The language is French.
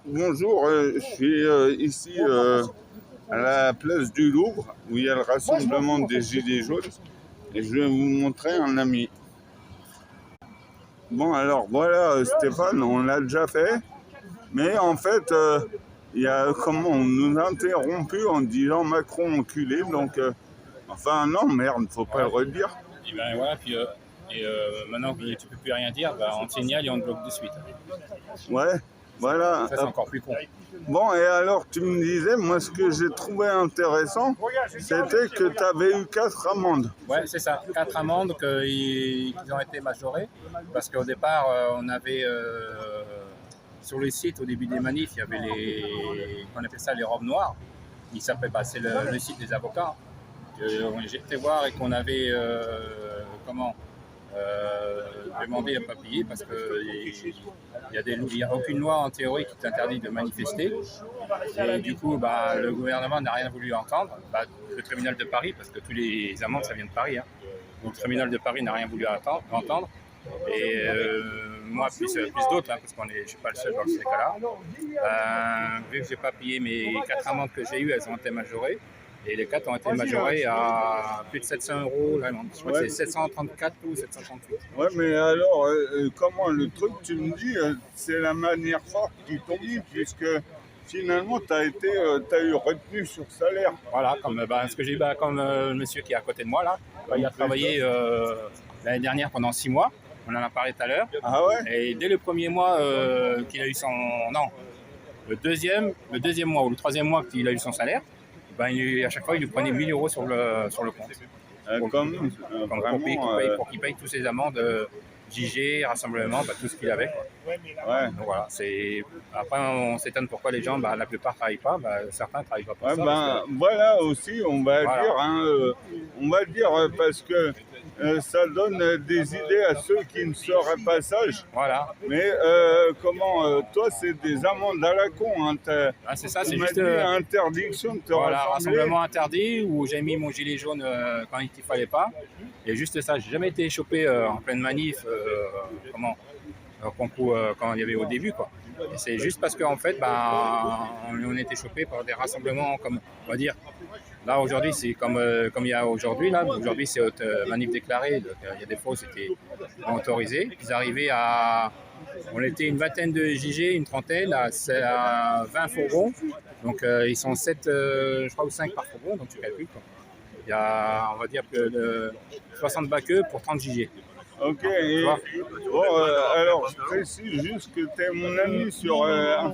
Bonjour, je suis ici à la place du Louvre où il y a le rassemblement des Gilets jaunes et je vais vous montrer un ami. Bon alors voilà Stéphane, on l'a déjà fait, mais en fait il y a comment on nous a interrompu en disant Macron enculé, donc enfin non merde, faut pas le redire. Et ben voilà, puis maintenant que tu peux plus rien dire, ben, on te signale et on te bloque de suite. Ouais, voilà. Ça, c'est encore plus con. Bon, et alors tu me disais, moi ce que j'ai trouvé intéressant, c'était que tu avais eu 4 amendes. Ouais, c'est ça. 4 amendes qui ont été majorées. Parce qu'au départ, on avait sur les sites, au début des manifs, il y avait on appelle ça les robes noires. Il s'appelle, c'est le site des avocats. J'ai été voir et qu'on avait demander un papier parce qu'il n'y a aucune loi en théorie qui t'interdit de manifester. Et du coup, le gouvernement n'a rien voulu entendre. Le tribunal de Paris, parce que tous les amendes, ça vient de Paris. Hein. Donc le tribunal de Paris n'a rien voulu entendre. Et moi, plus d'autres, hein, parce que je ne suis pas le seul dans ces cas-là. Vu que je n'ai pas payé mes 4 amendes que j'ai eues, elles ont été majorées. Et les 4 ont été majorés à plus de 700 €. Là, je crois que c'est 734 ou 738. Ouais, mais alors, comment le truc, tu me dis, c'est la manière forte qu'ils t'ont mis, puisque finalement, tu as eu retenu sur salaire. Voilà, comme ce que j'ai eu, comme le monsieur qui est à côté de moi, là. Il a travaillé l'année dernière pendant 6 mois. On en a parlé tout à l'heure. Ah ouais? Et dès le premier mois qu'il a eu son. Non, le deuxième mois ou le troisième mois qu'il a eu son salaire, à chaque fois, il lui prenait 1 000 € sur le compte. Pour qu'il paye tous ses amendes, JG, rassemblement, tout ce qu'il avait. Quoi. Ouais. Donc voilà, après on s'étonne pourquoi les gens, la plupart ne travaillent pas, certains ne travaillent pas pour ouais, ça. voilà aussi, on va dire, parce que ça donne des idées à ceux qui ne seraient pas sages. Voilà. Mais toi, c'est des amendes à la con. Hein, c'est ça, c'est juste interdiction de te rassembler. Rassemblement interdit où j'ai mis mon gilet jaune quand il ne fallait pas. Et juste ça, j'ai jamais été chopé en pleine manif, quand il y avait au début, quoi. Et c'est juste parce qu'en fait, on était chopé par des rassemblements comme, on va dire, là aujourd'hui c'est comme il y a aujourd'hui là. Aujourd'hui c'est manif déclaré. Il y a des fois où c'était autorisé. Ils arrivaient on était une vingtaine de JG, une trentaine, à 20 fourgons. Donc ils sont 7, je crois, ou 5 par fourgon, donc tu calcules, quoi. Il y a, on va dire, que 60 baqueux pour 30 JG. Ok, alors je précise juste que tu es mon ami sur Instagram.